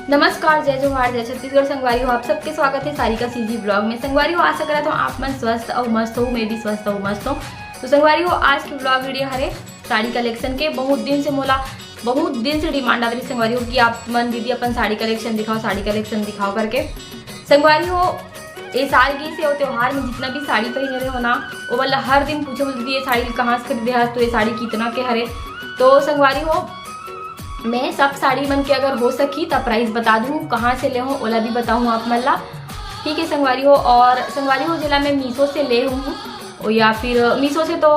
नमस्कार, जय जोहार, जय छत्तीसगढ़। संगवारी हो, आप सबके स्वागत है सारिका सीजी ब्लॉग में। संगवारी हो, आशा करा तो आप मन स्वस्थ और मस्त हो, मैं भी स्वस्थ और मस्त हूँ। तो संगवारी हो, आज के ब्लॉग वीडियो हरे साड़ी कलेक्शन के। बहुत दिन से डिमांड आ रही संगवारी हो कि आप मन दीदी अपन साड़ी कलेक्शन दिखाओ करके। संगवारी हो, ये साल की से त्योहार में जितना भी साड़ी पहने रहे हो ना, वो वाला हर दिन पूछो दीदी ये साड़ी कहाँ से खरीदे है, तो ये साड़ी कितना के हरे। तो संगवारी हो, मैं सब साड़ी मन के अगर हो सकी तब प्राइस बता दूँ, कहाँ से ले हूँ ओला भी बताऊँ आप मन ला। ठीक है संगवारी हो। और संगवारी हो, जिला मैं मीशो से ले हूँ या फिर मीशो से तो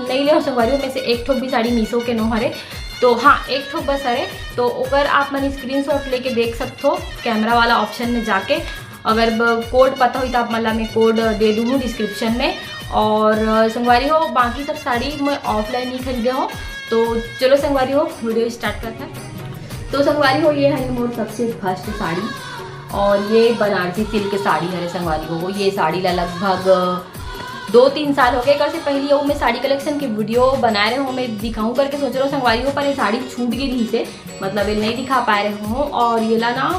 नहीं ले हूँ संगवारी हो, में से एक ठोक भी साड़ी मीशो के नो हरे। तो हाँ, एक ठोक बस हरे। तो अगर आप मन स्क्रीनशॉट लेके देख सकते हो कैमरा वाला ऑप्शन में जाके। अगर कोड पता हुई तो आप मतलब मैं कोड दे दूँगी डिस्क्रिप्शन में। और संगवारी हो, बाकी सब साड़ी मैं ऑफलाइन ही खरीदे हो। तो चलो संगवारी हो, वीडियो स्टार्ट करते हैं। तो संगवारी हो, ये है मोर सबसे फर्स्ट साड़ी और ये बनारसी सिल्क साड़ी है संगवारी हो। ये साड़ी ला लगभग 2-3 साल हो गए। कर से पहले वो मैं साड़ी कलेक्शन की वीडियो बना रहे हूँ, मैं दिखाऊँ करके सोच रहा हूँ संगवारी हो, पर ये साड़ी छूट गई रही से, मतलब ये नहीं दिखा पा रहे हूँ। और ये ला ना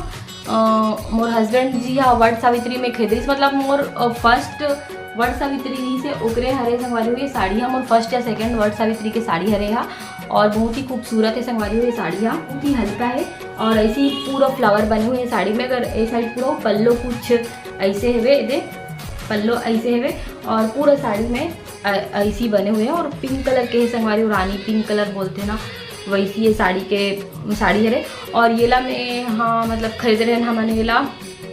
मोर हस्बैंड जी हाँ वट सावित्री में खरीद रही, मतलब मोर फर्स्ट वट सावित्री जी से ओकरे हरे संगवारी हो। ये साड़ी है मोर फर्स्ट या सेकंड वट सावित्री के साड़ी हरे हा, और बहुत ही खूबसूरत है संगवारी हो। ये साड़ी हा बहुत ही हल्का है और ऐसी पूरा फ्लावर बने हुए हैं साड़ी में। अगर ये साइड पूरा पल्लो कुछ ऐसे है, दे पल्लो ऐसे है और पूरा साड़ी में ऐसी बने हुए हैं। और पिंक कलर के है संगवारी हो, रानी पिंक कलर बोलते हैं ना, वैसी ये साड़ी हरे। और ये ला में हाँ मतलब खरीद रहे हैं हमने, ये ला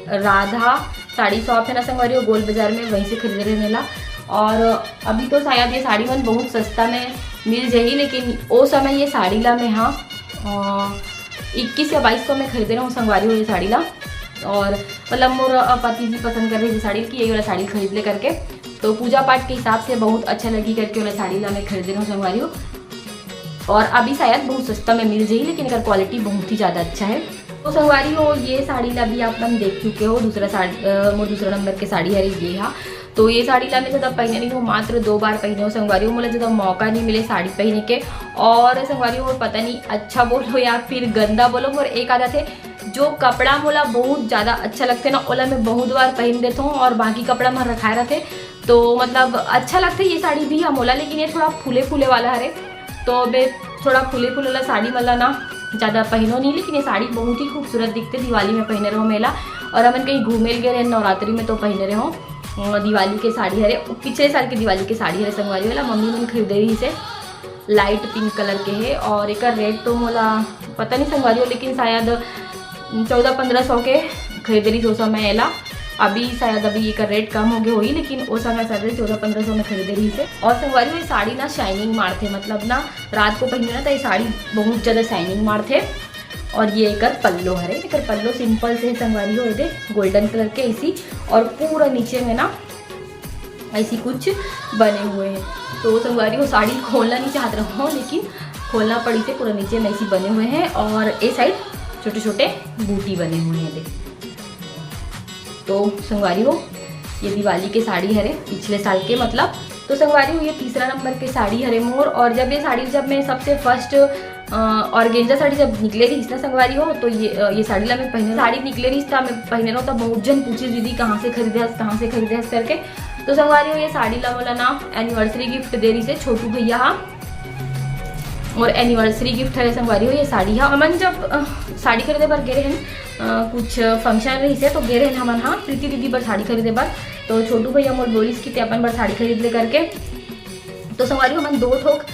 राधा साड़ी शॉप है ना संगवारी हो, गोल बाजार में, वहीं से खरीद रहे हैं ला। और अभी तो शायद ये साड़ी मन बहुत सस्ता में मिल जाएगी, लेकिन वो समय ये साड़ी ला में हाँ 21 या 2200 में खरीद रहे हूँ संगवारी हो ये साड़ी ला। और मतलब मोर पति जी पसंद कर रहे हैं साड़ी की, यही वाला साड़ी खरीद ले करके। तो पूजा पाठ के हिसाब से बहुत अच्छा लगी करके वाला साड़ी ला मैं खरीद रही हूँ संगवारी हो। और अभी शायद बहुत सस्ता में मिल जाएगी, लेकिन अगर क्वालिटी बहुत ही ज़्यादा अच्छा है। तो संगवारी हो, ये साड़ी ला भी आप मन देख चुके हो। दूसरा नंबर के साड़ी है ये हाँ। तो ये साड़ी ला मैं ज़्यादा पहने नहीं हूँ, मात्र 2 बार पहने हो संगवारी हो। मुझे ज़्यादा मौका नहीं मिले साड़ी पहने के। और संगवारी हो, पता नहीं अच्छा बोलो या फिर गंदा बोलो, और एक आदत है जो कपड़ा मोला बहुत ज़्यादा अच्छा लगते ना, ओला मैं बहुत बार पहन देता हूँ और बाकी कपड़ा मैं रखाए रहते। तो मतलब अच्छा लगता है ये साड़ी भी हम मोला, लेकिन ये थोड़ा फूले वाला है। तो मैं थोड़ा फूले वाला साड़ी वाला ना ज़्यादा पहनो नहीं, लेकिन ये साड़ी बहुत ही खूबसूरत दिखते। दिवाली में पहने रहो मेला, और अपन कहीं घूमे गए रहे नवरात्रि में तो पहने रहो। दिवाली के साड़ी हरे, पिछले साल की दिवाली के साड़ी हरे संगवारी वाला मम्मी मैंने खरीदे रही से, लाइट पिंक कलर के है। और एक रेट तो मोला पता नहीं संगवारी हो, लेकिन शायद 1400-1500 के खरीदे रही 200 में एला। अभी शायद अभी एक रेट कम हो गए हुई, लेकिन वो समय शायद 1400-1500 में खरीदे रही से। और संगवारी में साड़ी ना शाइनिंग मारते, मतलब ना रात को पहने ना तो ये साड़ी बहुत ज़्यादा शाइनिंग मारते। और ये एक पल्लो हरे, एक पल्लो सिंपल से संगवारी हो, दे गोल्डन कलर के ऐसी, और पूरा नीचे में ना ऐसी कुछ बने हुए हैं। तो संगवारी हो, साड़ी खोलना नहीं चाहते रहो, लेकिन खोलना पड़ी थे। पूरा नीचे में ऐसी बने हुए हैं और ये साइड छोटे छोटे बूटी बने हुए हैं देख। तो संगवारी हो, ये दिवाली के साड़ी हरे पिछले साल के मतलब। तो संगवारी हो, ये तीसरा नंबर के साड़ी हरे मोर। और जब मैं सबसे फर्स्ट ऑर्गेंजा साड़ी जब निकले रही ना संगवारी हो, तो ये साड़ी ला मैं पहने साड़ी निकले रही था, मैं पहने रहा, तो बहुत जन पूछे दीदी कहाँ से खरीदे करके। तो संगवारी हो, ये साड़ी ला बोला ना एनिवर्सरी गिफ्ट दे रही से छोटू भैया हाँ, और एनिवर्सरी गिफ्ट है संगवारी हो ये साड़ी हाँ। हमन जब साड़ी खरीदे बार गे रहे हैं, कुछ फंक्शन रही से तो गे रहे हैं हमन हाँ प्रीति दीदी बार साड़ी खरीदे बार। तो छोटू भैया मोर बोलिस की अपन बार साड़ी खरीद ले करके। तो संगवारी हो, हमन 2 ठोक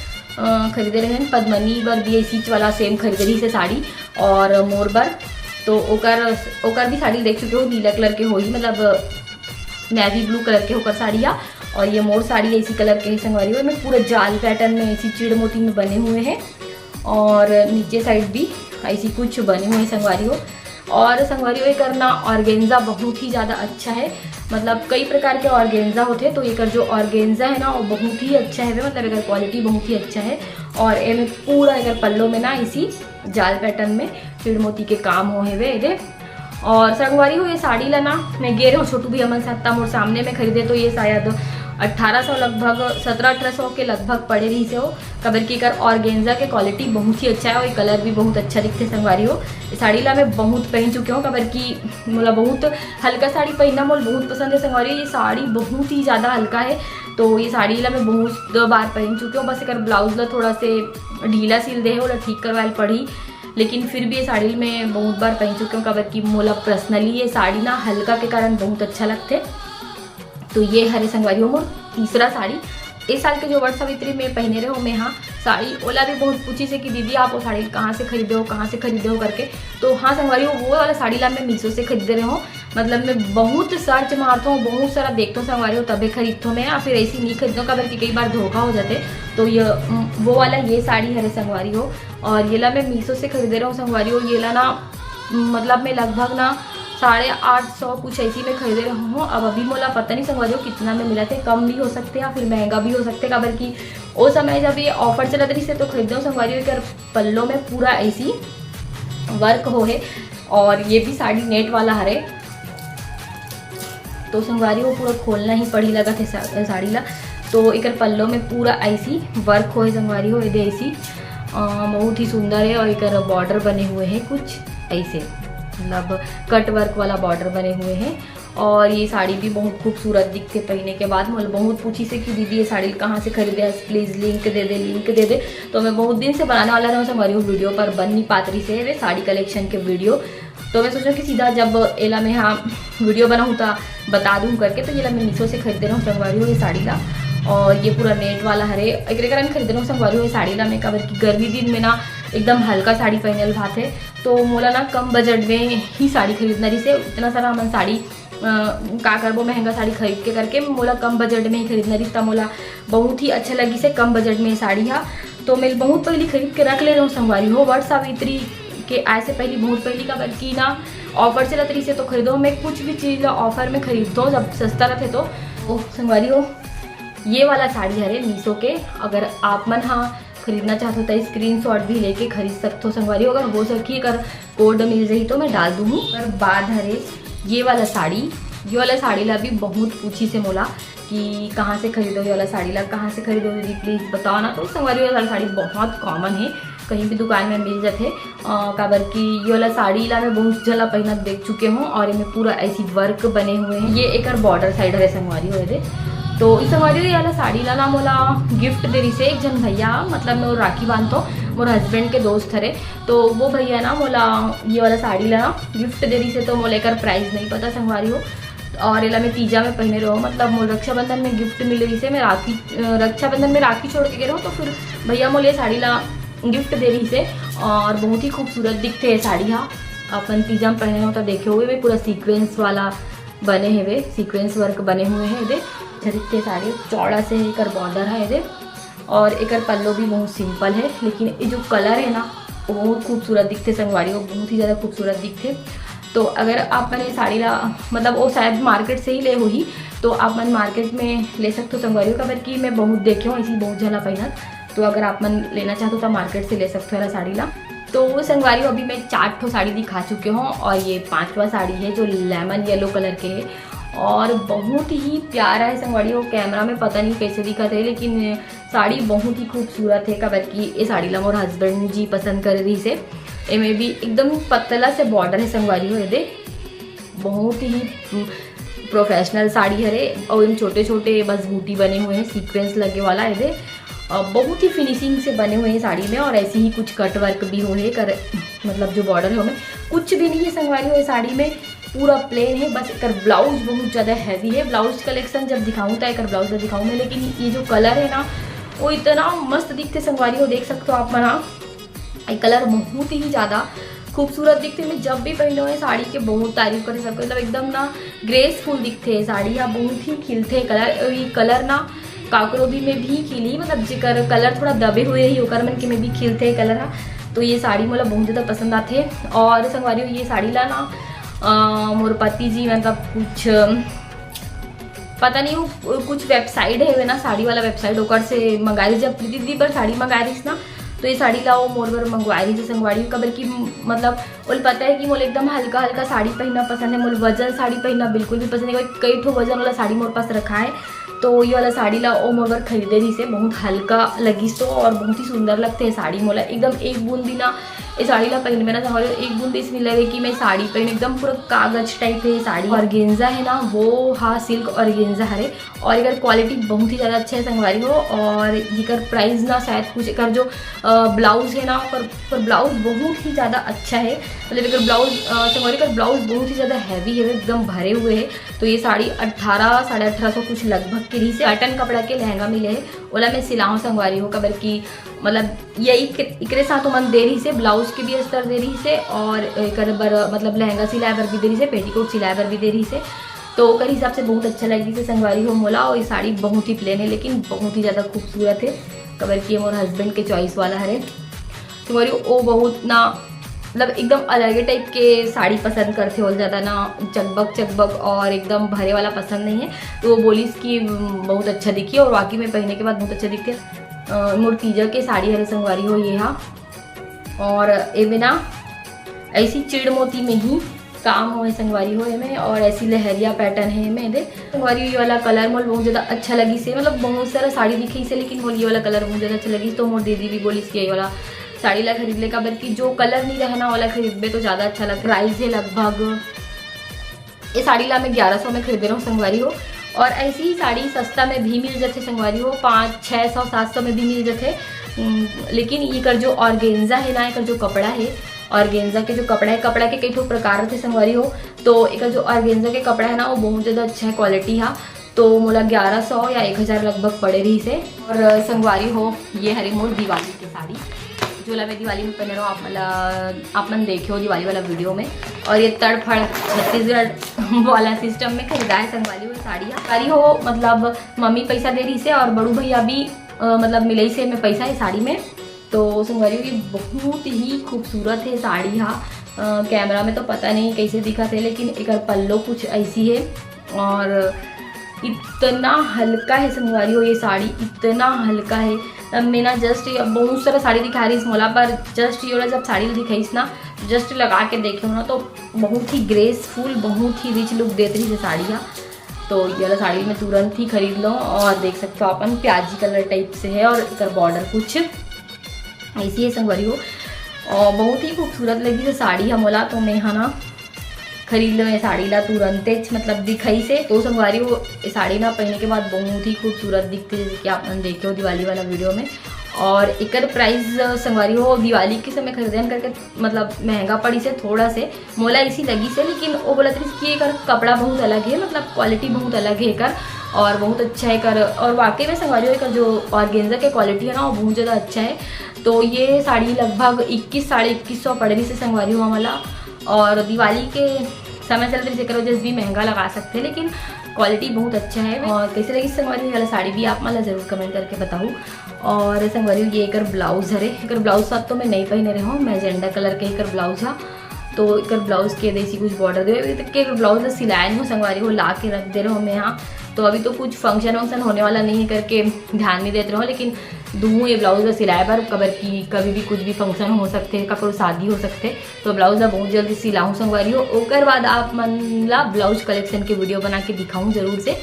खरीदे रहे हैं। पद्मनी बर भी ऐसी वाला सेम खरीद रही से साड़ी, और मोर बर तो ओकर भी साड़ी देख चुके हो, नीला कलर के हो ही, मतलब नेवी ब्लू कलर के होकर साड़ियाँ। और ये मोर साड़ी ऐसी कलर के संगवारी हो, में पूरा जाल पैटर्न में ऐसी चिड़ मोती में बने हुए हैं, और नीचे साइड भी ऐसी कुछ बने हुए हैं संगवारी हो। और संगवारी हो, ये करना ऑर्गेन्जा बहुत ही ज़्यादा अच्छा है, मतलब कई प्रकार के ऑर्गेन्जा होते हैं। तो ये कर जो ऑर्गेन्जा है ना वो बहुत ही अच्छा है, मतलब एक क्वालिटी बहुत ही अच्छा है। और ये में पूरा अगर पल्लो में ना इसी जाल पैटर्न में चिड़ मोती के काम हो है वे। और संगवारी हो, ये साड़ी लाना मैं गे रही हूँ छोटू भी अमन सत्ता मोर सामने में खरीदे, तो ये शायद 1800 लगभग 1700-1800 के लगभग पड़े रही से हो। कबर की कर ऑर्गेन्जा के क्वालिटी बहुत ही अच्छा है और कलर भी बहुत अच्छा दिखते संगवारी हो। ये साड़ी ला मैं बहुत पहन चुके हूँ। कबर की मोला बहुत हल्का साड़ी पहनना मोल बहुत पसंद है संगवारी। ये साड़ी बहुत ही ज़्यादा हल्का है तो ये साड़ी ला मैं बहुत बार पहन चुकी हूँ। बस एक ब्लाउज ला थोड़ा से ढीला सिल दे है वो ठीक करवाल पड़ी, लेकिन फिर भी ये साड़ी मैं बहुत बार पहन चुकी हूँ। कबर की मोला पर्सनली ये साड़ी ना हल्का के कारण बहुत अच्छा लगते। तो ये हरे संगवारी हो मोर तीसरा साड़ी। इस साल के जो वट सावित्री में पहने रहे हो मैं हाँ साड़ी, ओला भी बहुत पूछी से कि दीदी आप वो साड़ी कहाँ से खरीदे हो, कहाँ से खरीदे हो करके। तो हाँ संगवारी हो वो वाला साड़ी ला मैं मीशो से खरीदे रहे हो। मतलब मैं बहुत सर्च मारता हूँ, बहुत सारा देखता हूँ संगवारी हो तभी खरीदता हूँ मैं, या फिर ऐसी नहीं खरीदता हूँ कबर की कई बार धोखा हो जाते। तो ये वो वाला ये साड़ी हरे संगवारी हो और ये ला मैं मीशो से खरीदे रहा हूँ संगवारी हो। ये ला ना मतलब मैं लगभग ना 850 कुछ ऐसी में खरीदे रहा हूँ। अब अभी मोला पता नहीं संगवारी हो कितना में मिला थे, कम भी हो सकते या फिर महंगा भी हो सकते। कबर की वो समय जब ये ऑफर चला रही से तो खरीदे संगवारी हो। पल्लों में पूरा ऐसी वर्क हो है और ये भी साड़ी नेट वाला हरे। तो संगवारी हो पूरा खोलना ही पड़ी लगा थे साड़ी ला। तो एक पल्लों में पूरा ऐसी वर्क हो है संगवारी हो। ये ऐसी बहुत ही सुंदर है और एक बॉर्डर बने हुए हैं कुछ ऐसे, मतलब कट वर्क वाला बॉर्डर बने हुए हैं। और ये साड़ी भी बहुत खूबसूरत दिखते पहनने के बाद। मतलब बहुत पूछी से कि दीदी ये साड़ी कहाँ से खरीदे, प्लीज़ लिंक दे दे, लिंक दे दे। तो मैं बहुत दिन से बनाने वाला रहा हमारी वीडियो पर बन नहीं पाती से वे साड़ी कलेक्शन के वीडियो। तो मैं सोचा कि सीधा जब एला में हाँ वीडियो बनाऊँ तो बता दूँ करके। तो ये मैं मीशो से खरीदे रहा हूँ संगवारी हो ये साड़ी ला। और ये पूरा नेट वाला हरे एक मैं खरीद रहा हूँ संगवारी हो ये साड़ी ला। मैं कबर की गर्मी दिन में ना एकदम हल्का साड़ी पहनल भात है तो मोला ना कम बजट में ही साड़ी खरीदना रही से। इतना सारा हमन साड़ी का करबो महंगा साड़ी खरीद के करके मोला कम बजट में ही खरीदना रही। तब मोला बहुत ही अच्छा लगी से कम बजट में साड़ी हा। तो मैं बहुत पहले खरीद के रख ले रहा हूँ संगवारी हो। वट सावित्री के आए से पहले बहुत पहले का बल्कि ना ऑफर चलत रही से तो खरीदो। मैं कुछ भी चीज़ ऑफर में खरीदता हूँ जब सस्ता रहते तो संगवारी हो ये वाला साड़ी हरे मीशो के। अगर आप मन हाँ खरीदना चाहते हो तो स्क्रीनशॉट भी लेके खरीद सकते हो संगवारी हो। अगर हो सके अगर कोड मिल जाए तो मैं डाल दूँगी। और बाद हरे ये वाला साड़ी ला भी बहुत पूछी से मोला कि कहाँ से खरीदो ये वाला साड़ी ला, कहाँ से खरीदो दीदी प्लीज़ बताओ ना। तो संगवारी वाला साड़ी बहुत कॉमन है, कहीं भी दुकान में मिल जाते। काबर की ये वाला साड़ी ला मैं बहुत जला पहना देख चुके हूँ और इनमें पूरा ऐसी वर्क बने हुए हैं। ये एक बॉर्डर साइड है संगवारी हो दे। तो इस संगवारी ये वाला साड़ी ला ना मोला गिफ्ट दे रही से एक जन भैया, मतलब मैं राखी बांधता हूँ मोर हस्बैंड के दोस्त हरे। तो वो भैया ना मोला ये वाला साड़ी ला गिफ्ट दे रही से। तो मोला कर प्राइस नहीं पता संगवारी हो। और एला मैं तीजा में पहने रहो, मतलब मोल रक्षाबंधन में गिफ्ट मिल रही से। मैं रक्षाबंधन में राखी छोड़ के गए रहा हूँ तो फिर भैया मोल ये साड़ी ला गिफ्ट दे रही से। और बहुत ही खूबसूरत दिखते है साड़ी हाँ। अपन तीजा में पहने हो तो देखे हुए वे पूरा सीक्वेंस वाला बने हैं, वे सीक्वेंस वर्क बने हुए हैं। ये दिखते साड़ी चौड़ा से एक बॉर्डर है ये। और एक पल्लो भी बहुत सिंपल है, लेकिन ये जो कलर है ना वो बहुत खूबसूरत दिखते संगवारी हो, बहुत ही ज़्यादा खूबसूरत दिखते। तो अगर आप मैंने साड़ी ला मतलब वो शायद मार्केट से ही ले हो ही तो आप मन मार्केट में ले सकते हो संगवारी हो। कबर की मैं बहुत देखे हूँ ऐसी बहुत झला पहना। तो अगर आप मन लेना चाहते हो तो मार्केट से ले सकते हो वाला साड़ी ला। तो वो संगवारी हो अभी मैं 4 ठो साड़ी दिखा चुके हूँ और ये 5वां साड़ी है जो लेमन येलो कलर के है और बहुत ही प्यारा है संगवारी हो। कैमरा में पता नहीं कैसे दिखा थे लेकिन साड़ी बहुत ही खूबसूरत है। कबर की ये साड़ी ला मोर हस्बैंड जी पसंद कर रही से। इनमें भी एकदम पतला से बॉर्डर है संगवारी हो। ये बहुत ही प्रोफेशनल साड़ी है और इन छोटे छोटे बस बूटी बने हुए हैं, सीक्वेंस लगे वाला ये बहुत ही फिनिशिंग से बने हुए हैं साड़ी में। और ऐसे ही कुछ कट वर्क भी हो है मतलब जो बॉर्डर है उसमें कुछ भी नहीं है संगवारी हो। साड़ी में पूरा प्लेन है, बस एक ब्लाउज बहुत ज़्यादा हैवी है। ब्लाउज कलेक्शन जब दिखाऊँ तो एक ब्लाउज दिखाऊँ मैं, लेकिन ये जो कलर है ना वो इतना मस्त दिखते संगवारी हो। देख सकते हो आप मना ये कलर बहुत ही ज़्यादा खूबसूरत दिखते। मैं जब भी पहने हुए साड़ी के बहुत तारीफ करे सबको, मतलब एकदम ना ग्रेसफुल दिखते हैं साड़ी या बहुत ही खिलते हैं कलर। ये कलर ना काकरोबी में भी खिली, मतलब जेकर कलर थोड़ा दबे हुए ही होकर मन के में भी खिलते हैं कलर। तो ये साड़ी मोला बहुत ज़्यादा पसंद आते। और संगवारी हो ये साड़ी ला ना मोर पति जी मतलब कुछ पता नहीं वो कुछ वेबसाइट है ना साड़ी वाला वेबसाइट ओकर से मंगा रही। जब प्रीति दी पर साड़ी मंगा रही ना तो ये साड़ी लाओ मोर बर मंगवाई से संगवारी कबर की मतलब बोल पता है कि मोल एकदम हल्का हल्का साड़ी पहनना पसंद है, मोल वजन साड़ी पहनना बिल्कुल भी पसंद है। कई ठो वजन वाला साड़ी मोर पास रखा है, तो ये वाला साड़ी ला ओ मोर बर खरीदे रही से, बहुत हल्का लगी सो और बहुत ही सुंदर लगते हैं साड़ी मोला। एकदम एक बूंद भी ना ये साड़ी ला पहन में ना हमारे एक बूंद इसमें लगे कि मैं साड़ी पहन, एकदम पूरा कागज टाइप है ये साड़ी। ऑर्गेन्जा है ना वो, हाँ सिल्क ऑर्गेन्जा हरे, और इधर क्वालिटी बहुत ही ज़्यादा अच्छा है संगवारी हो। और इकर प्राइस ना शायद कुछ इकर जो ब्लाउज है ना पर ब्लाउज बहुत ही ज़्यादा अच्छा है, मतलब इकर ब्लाउज संगवारी का ब्लाउज बहुत ही ज़्यादा हैवी है, एकदम भरे हुए है। तो ये साड़ी 18 साढ़े 1800 कुछ लगभग के रही से कॉटन कपड़ा के लहंगा मिले है, ओला मैं सिलाऊँ संगवारी हो कबर की मतलब यही इकरे साथ मन दे रही से, ब्लाउज के भी अस्तर दे रही से और एक मतलब लहंगा सिलाई पर भी दे रही से, पेटीकोट सिलाई पर भी दे रही से। तो ओकर हिसाब से बहुत अच्छा लगी से संगवारी हो मोला। और ये साड़ी बहुत ही प्लेन है लेकिन बहुत ही ज़्यादा खूबसूरत है, कबर की मोर हस्बैंड के चॉइस वाला है। संगवारी वो बहुत ना मतलब एकदम अलग टाइप के साड़ी पसंद करते हो, ज़्यादा ना चकबक और एकदम भरे वाला पसंद नहीं है। तो वो बोली कि बहुत अच्छा दिखी और वाकई में पहनने के बाद बहुत अच्छा दिखते। मोर तीजा के साड़ी हरे संगवारी हो ये हाँ, और ये में ना ऐसी चिड़ मोती में ही काम हो संगवारी हो में, और ऐसी लहरिया पैटर्न है में दे संगवारी। ये वाला कलर मोल बहुत ज़्यादा अच्छा लगी से, मतलब बहुत सारा साड़ी दिखी से लेकिन मोल ये वाला कलर बहुत ज़्यादा अच्छा लगी। तो मोर दीदी भी बोली कि ये वाला साड़ी ला खरीद ले का, बल्कि जो कलर नहीं रहना वाला खरीद में तो ज़्यादा अच्छा लग। प्राइस है लगभग ये साड़ी ला मैं 1100 में खरीद रहा हूँ संगवारी हो। और ऐसी ही साड़ी सस्ता में भी मिल जाते संगवारी हो, 500, 600, 700 में भी मिल जाते। लेकिन ये कर जो ऑर्गेन्जा है ना, एक जो कपड़ा है ऑर्गेन्जा के जो कपड़ा है, कपड़ा के कई ठो प्रकार थे संगवारी हो। तो एक जो ऑर्गेन्जा के कपड़ा है ना वो बहुत ज़्यादा अच्छा है क्वालिटी है, तो मोला 1100 या 1000 लगभग पड़े रही से। और संगवारी हो ये हरी मोर दिवाली की साड़ी जो मैं दिवाली में पहने रहा हूँ, आप मन देखे हो दिवाली वाला वीडियो में। और ये तड़फड़ छत्तीसगढ़ वाला सिस्टम में खरीदा है संगवारी वो साड़ी हो, मतलब मम्मी पैसा दे रही से और बड़ू भैया भी मतलब मिले से मैं पैसा है साड़ी में। तो संगवारी ये बहुत ही खूबसूरत है साड़ी हाँ, कैमरा में तो पता नहीं कैसे दिखा थे लेकिन एक पल्लो कुछ ऐसी है और इतना हल्का है संगवारी हो ये साड़ी, इतना हल्का है। अब मैं ना जस्ट बहुत सारा साड़ी दिखा रही इस मोला पर, जस्ट ये जब साड़ी दिखाई ना जस्ट लगा के देखे हो ना तो बहुत ही ग्रेसफुल बहुत ही रिच लुक देती रही साड़ी है। तो ये वाला साड़ी मैं तुरंत ही खरीद लो और देख सकते हो अपन प्याजी कलर टाइप से है और इधर बॉर्डर कुछ ऐसी है संगवारी हो और बहुत ही खूबसूरत लगी साड़ी है मोला। तो मैं हाँ ना खरीद लो ये साड़ी ला तुरंत मतलब दिखाई से। तो संगवारी वो साड़ी ना पहनने के बाद बहुत ही खूबसूरत दिखती है जैसे कि आप देखे हो दिवाली वाला वीडियो में। और एक प्राइस संगवारी हो दिवाली के समय खरीदन करके मतलब महंगा पड़ी से थोड़ा से मोला इसी लगी से, लेकिन वो बोला थी कि एक कपड़ा बहुत अलग है, मतलब क्वालिटी बहुत अलग है कर और बहुत अच्छा है कर। और वाकई में संगवारी हो जो ऑर्गेन्जा के क्वालिटी है ना वो बहुत ज़्यादा अच्छा है। तो ये साड़ी लगभग 21 साढ़े 2100 पड़ रही से संगवारी हो हमारा। और दिवाली के समय चलते जैसे करो जैसे भी महंगा लगा सकते हैं लेकिन क्वालिटी बहुत अच्छा है। और कैसे लगी संगवारी वाला साड़ी भी आप मतलब ज़रूर कमेंट करके बताऊँ। और संगवारी ये एक ब्लाउज है, एक ब्लाउज साथ तो मैं नहीं पहने रही हूँ, मैजेंडा कलर के एक ब्लाउज है। तो एक ब्लाउज के देसी कुछ बॉर्डर दे के ब्लाउज सिलाई नहीं हो संगवारी को ला के रख दे रहे हो मैं यहाँ। तो अभी तो कुछ फंक्शन वंक्शन होने वाला नहीं है करके ध्यान नहीं देते रहो, लेकिन दूँ ये ब्लाउज सिलाई पर कबर की कभी भी कुछ भी फंक्शन हो सकते हैं, कपड़ों शादी हो सकते हैं। तो ब्लाउज बहुत जल्दी सिलाऊँ संगवारी हो, ओकर बाद आप मन ला ब्लाउज कलेक्शन के वीडियो बना के दिखाऊँ जरूर से।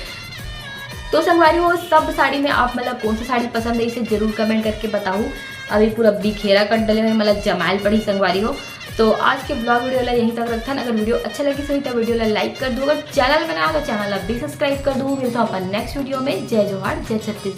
तो संगवारी हो सब साड़ी में आप मतलब कौन सी साड़ी पसंद है इसे जरूर कमेंट करके बताऊँ। अभी पूरा बिखेरा कट डले में मतलब जमाल पड़ी संगवारी हो। तो आज के ब्लॉग वीडियो ला यहीं तक रखा। अगर वीडियो अच्छा लगे सही तो वीडियो ला लाइक कर दो, अगर चैनल बनाया तो चैनल अब भी सब्सक्राइब कर दो। मिलता हूँ अपन नेक्स्ट वीडियो में। जय जोहार जय छत्तीसगढ़।